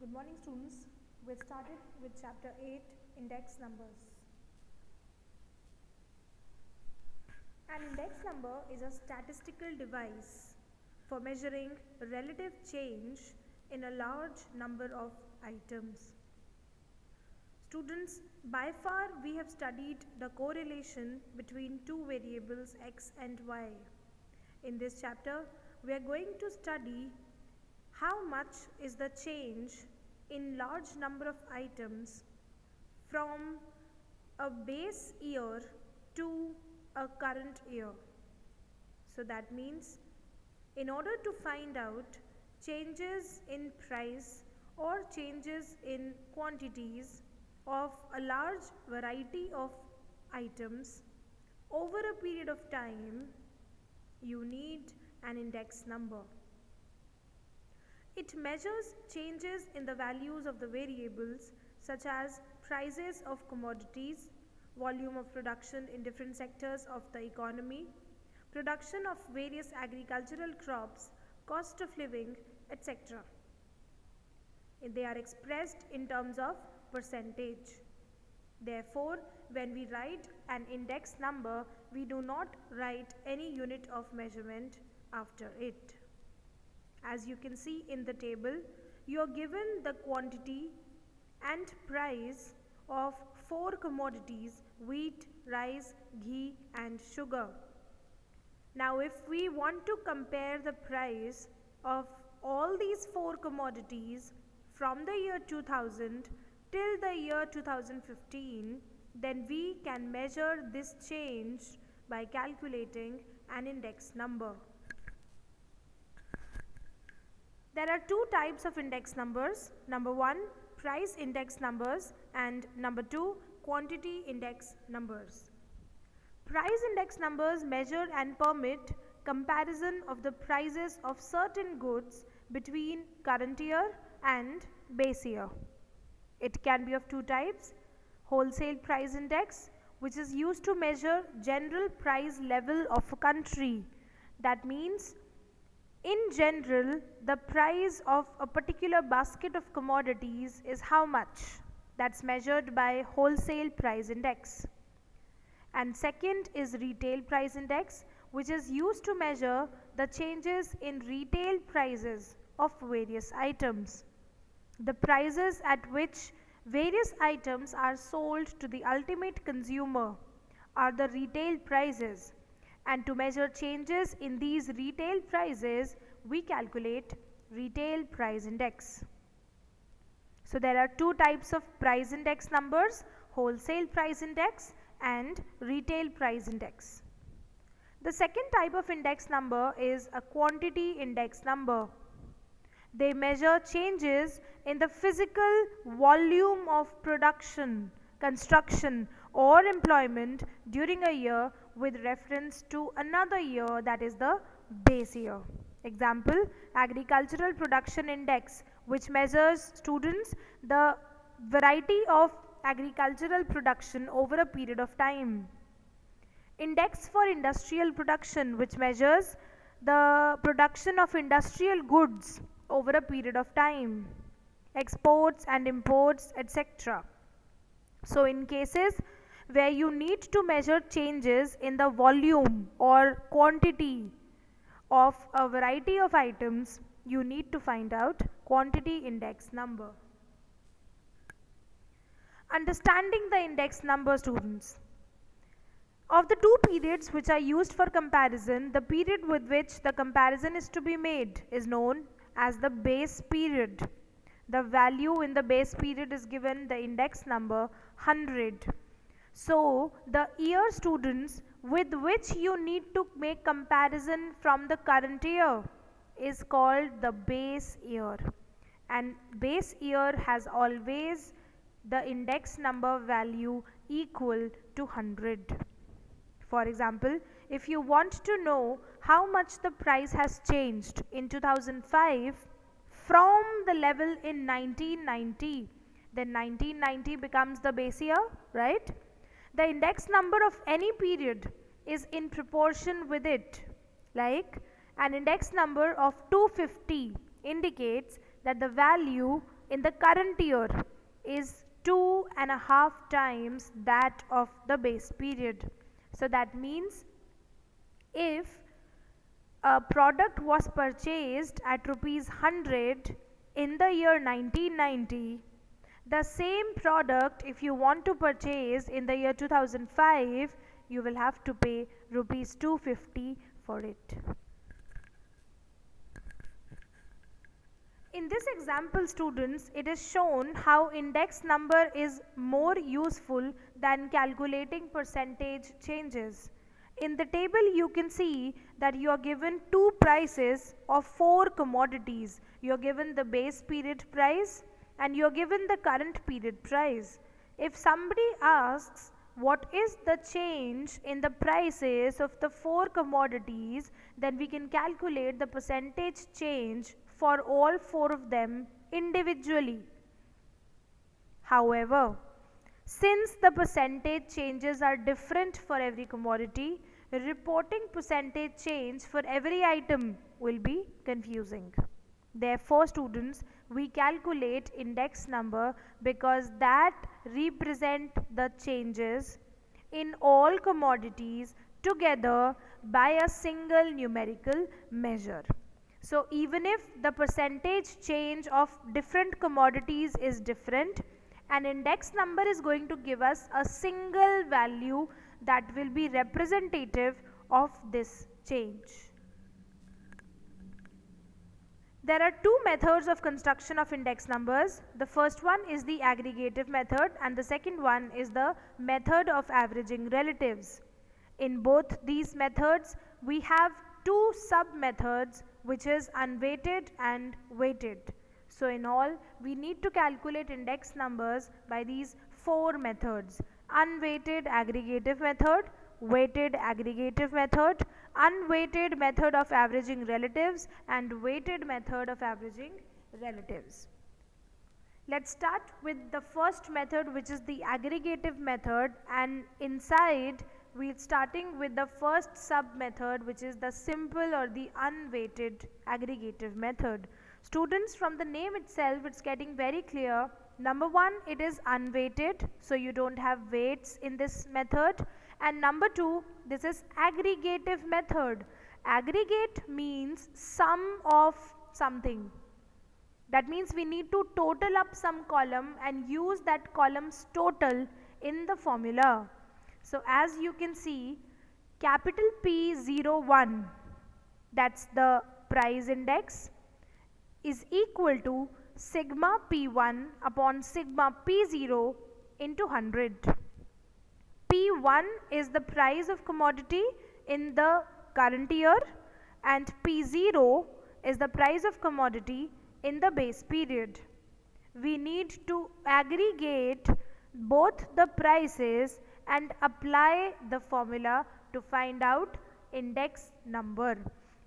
Good morning, students. We started with chapter 8, index numbers. An index number is a statistical device for measuring relative change in a large number of items. Students, by far we have studied the correlation between two variables x and y. In this chapter, we are going to study how much is the change in large number of items from a base year to a current year. So that means in order to find out changes in price or changes in quantities of a large variety of items over a period of time, you need an index number. It measures changes in the values of the variables such as prices of commodities, volume of production in different sectors of the economy, production of various agricultural crops, cost of living, etc. They are expressed in terms of percentage. Therefore, when we write an index number, we do not write any unit of measurement after it. As you can see in the table, you are given the quantity and price of 4 commodities: wheat, rice, ghee and sugar. Now if we want to compare the price of all these 4 commodities from the year 2000 till the year 2015, then we can measure this change by calculating an index number. There are two types of index numbers. Number 1, price index numbers, and number 2, quantity index numbers. Price index numbers measure and permit comparison of the prices of certain goods between current year and base year. It can be of two types: wholesale price index, which is used to measure general price level of a country. That means in general, the price of a particular basket of commodities is how much. That's measured by wholesale price index. And second is retail price index, which is used to measure the changes in retail prices of various items. The prices at which various items are sold to the ultimate consumer are the retail prices. And to measure changes in these retail prices, we calculate retail price index. So there are two types of price index numbers: wholesale price index and retail price index. The second type of index number is a quantity index number. They measure changes in the physical volume of production, construction or employment during a year with reference to another year, that is the base year. Example, agricultural production index, which measures, students, the variety of agricultural production over a period of time. Index for industrial production, which measures the production of industrial goods over a period of time, exports and imports, etc. So in cases where you need to measure changes in the volume or quantity of a variety of items, you need to find out quantity index number. Understanding the index number, students. Of the two periods which are used for comparison, the period with which the comparison is to be made is known as the base period. The value in the base period is given the index number 100. So the year, students, with which you need to make comparison from the current year is called the base year, and base year has always the index number value equal to 100. For example, if you want to know how much the price has changed in 2005 from the level in 1990, then 1990 becomes the base year, right? The index number of any period is in proportion with it. Like an index number of 250 indicates that the value in the current year is 2.5 times that of the base period. So that means if a product was purchased at rupees 100 in the year 1990, the same product, if you want to purchase in the year 2005, you will have to pay rupees 250 for it. In this example, students, it is shown how index number is more useful than calculating percentage changes. In the table, you can see that you are given two prices of 4 commodities. You are given the base period price and you are given the current period price. If somebody asks what is the change in the prices of the 4 commodities, then we can calculate the percentage change for all 4 of them individually. However, since the percentage changes are different for every commodity, reporting percentage change for every item will be confusing. Therefore, students, we calculate index number because that represent the changes in all commodities together by a single numerical measure. So even if the percentage change of different commodities is different, an index number is going to give us a single value that will be representative of this change. There are two methods of construction of index numbers. The first one is the aggregative method and the second one is the method of averaging relatives. In both these methods, we have two sub-methods, which is unweighted and weighted. So in all, we need to calculate index numbers by these 4 methods: unweighted aggregative method, weighted aggregative method, unweighted method of averaging relatives, and weighted method of averaging relatives. Let's start with the first method, which is the aggregative method, and inside we are starting with the first sub method, which is the simple or the unweighted aggregative method. Students, from the name itself, it's getting very clear. Number one, it is unweighted, so you don't have weights in this method. And number two, this is aggregative method. Aggregate means sum of something. That means we need to total up some column and use that column's total in the formula. So as you can see, capital P01, that's the price index, is equal to sigma P1 upon sigma P0 into 100. P1 is the price of commodity in the current year and P0 is the price of commodity in the base period. We need to aggregate both the prices and apply the formula to find out index number.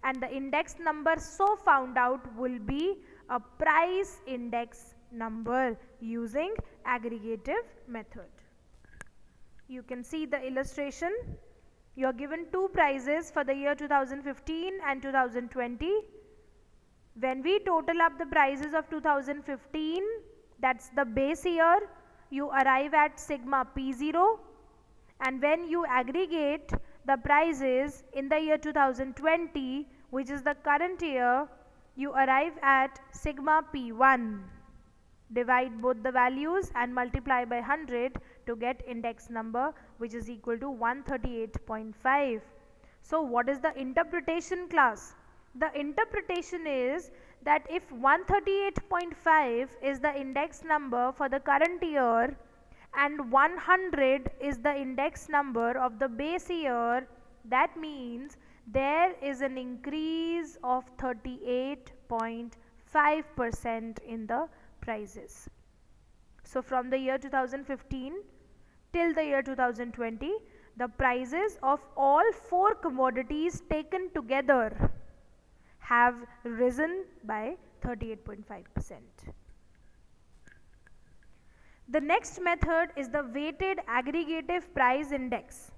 And the index number so found out will be a price index number using aggregative method. You can see the illustration. You are given two prices for the year 2015 and 2020. When we total up the prices of 2015, that's the base year, you arrive at sigma P0, and when you aggregate the prices in the year 2020, which is the current year, you arrive at sigma P1. Divide both the values and multiply by 100 to get index number, which is equal to 138.5. So what is the interpretation, class? The interpretation is that if 138.5 is the index number for the current year and 100 is the index number of the base year, that means there is an increase of 38.5% in the prices. So from the year 2015 till the year 2020, the prices of all 4 commodities taken together have risen by 38.5%. The next method is the weighted aggregative price index.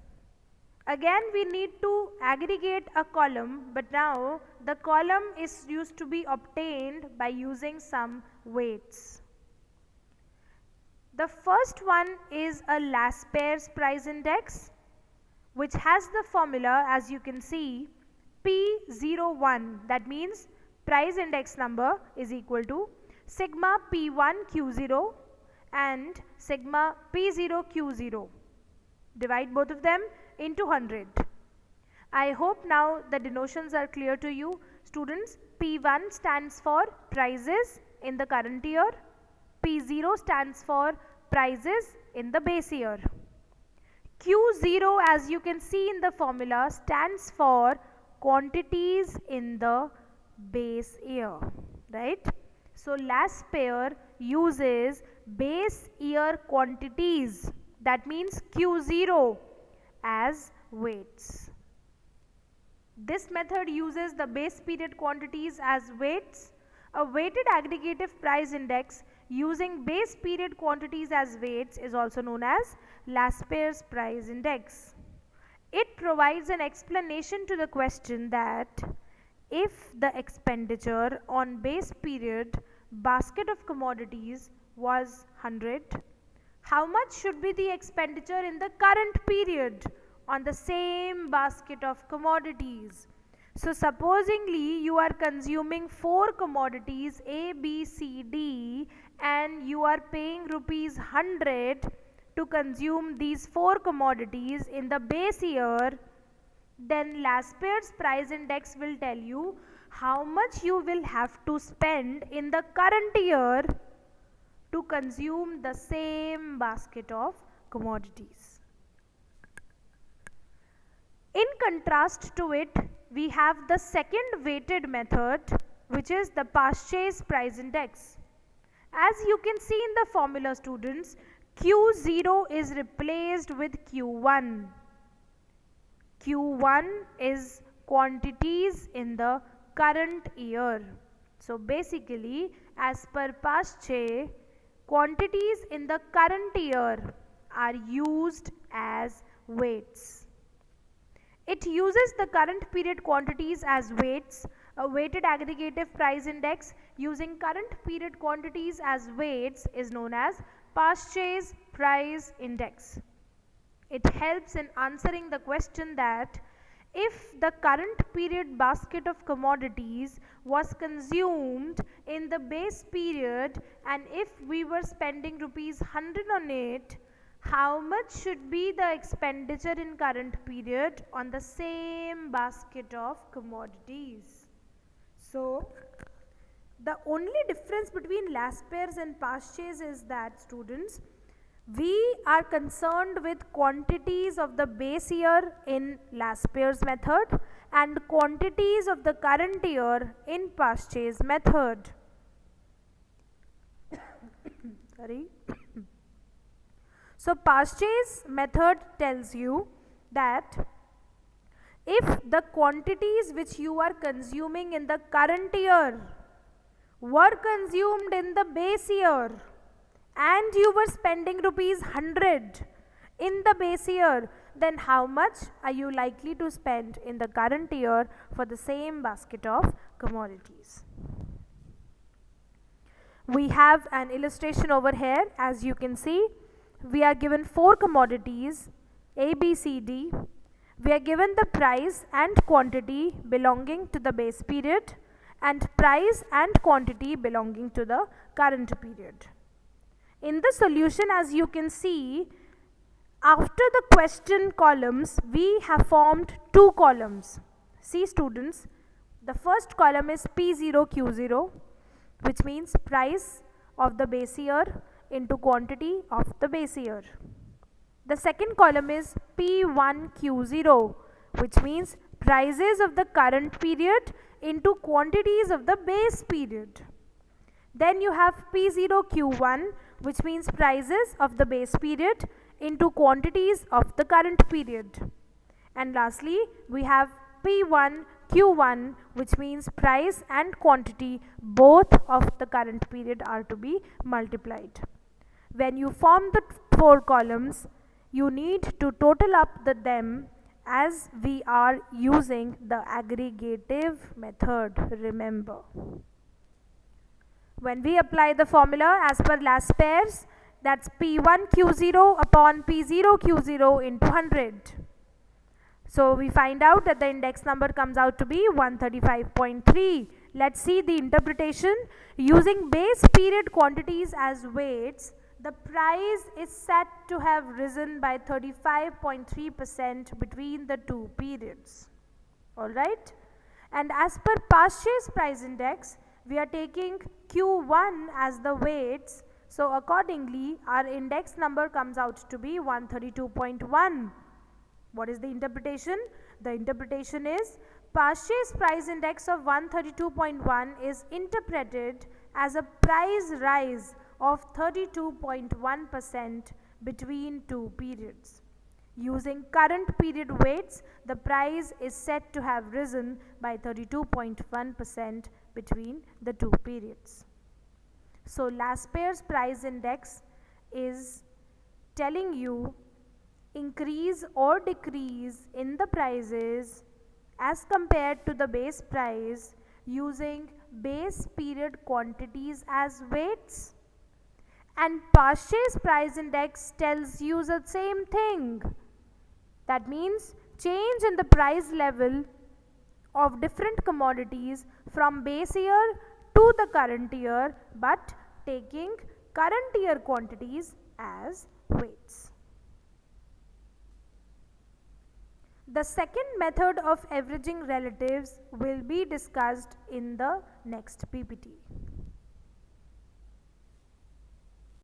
Again, we need to aggregate a column, but now the column is used to be obtained by using some weights. The first one is a Laspers price index, which has the formula, as you can see, P01. That means price index number is equal to sigma P1 Q0 and sigma P0 Q0. Divide both of them into 100. I hope now the denotions are clear to you. Students, P1 stands for prices in the current year. P0 stands for prices in the base year. Q0, as you can see in the formula, stands for quantities in the base year, right? So Laspers uses base year quantities, that means Q0, as weights. This method uses the base period quantities as weights. A weighted aggregative price index using base period quantities as weights is also known as Laspers price index. It provides an explanation to the question that if the expenditure on base period basket of commodities was 100, how much should be the expenditure in the current period on the same basket of commodities? So supposingly you are consuming 4 commodities A, B, C, D, and you are paying rupees 100 to consume these 4 commodities in the base year, then Laspers price index will tell you how much you will have to spend in the current year to consume the same basket of commodities. In contrast to it, we have the second weighted method, which is the Purchase price index. As you can see in the formula, students, Q0 is replaced with Q1. Q1 is quantities in the current year. So basically, as per Purchase, quantities in the current year are used as weights. It uses the current period quantities as weights. A weighted aggregative price index using current period quantities as weights is known as Purchase price index. It helps in answering the question that if the current period basket of commodities was consumed in the base period and if we were spending rupees 100 on it, how much should be the expenditure in current period on the same basket of commodities? So the only difference between Laspers and Purchase is that, students, we are concerned with quantities of the base year in Laspers method and quantities of the current year in Purchase method. Sorry. So Purchase method tells you that if the quantities which you are consuming in the current year were consumed in the base year and you were spending rupees 100 in the base year, then how much are you likely to spend in the current year for the same basket of commodities? We have an illustration over here. As you can see, we are given 4 commodities A, B, C, D. We are given the price and quantity belonging to the base period and price and quantity belonging to the current period. In the solution, as you can see, after the question columns, we have formed 2 columns. See, students, the first column is P0 Q0, which means price of the base year into quantity of the base year. The second column is P1 Q0, which means prices of the current period into quantities of the base period. Then you have P0 Q1, which means prices of the base period into quantities of the current period. And lastly, we have P1 Q1, which means price and quantity both of the current period are to be multiplied. When you form the 4 columns, you need to total up them, as we are using the aggregative method, remember. When we apply the formula as per Laspers, That's P1Q0 upon P0Q0 into 100. So we find out that the index number comes out to be 135.3. Let's see the interpretation. Using base period quantities as weights, the price is said to have risen by 35.3% between the two periods. Alright? And as per purchase price index, we are taking Q1 as the weights. So accordingly, our index number comes out to be 132.1. What is the interpretation? The interpretation is purchase price index of 132.1 is interpreted as a price rise of 32.1% between two periods. Using current period weights, the price is said to have risen by 32.1% between the two periods. So Lasper's price index is telling you increase or decrease in the prices as compared to the base price using base period quantities as weights. And purchase price index tells you the same thing. That means change in the price level of different commodities from base year to the current year, but taking current year quantities as weights. The second method of averaging relatives will be discussed in the next PPT.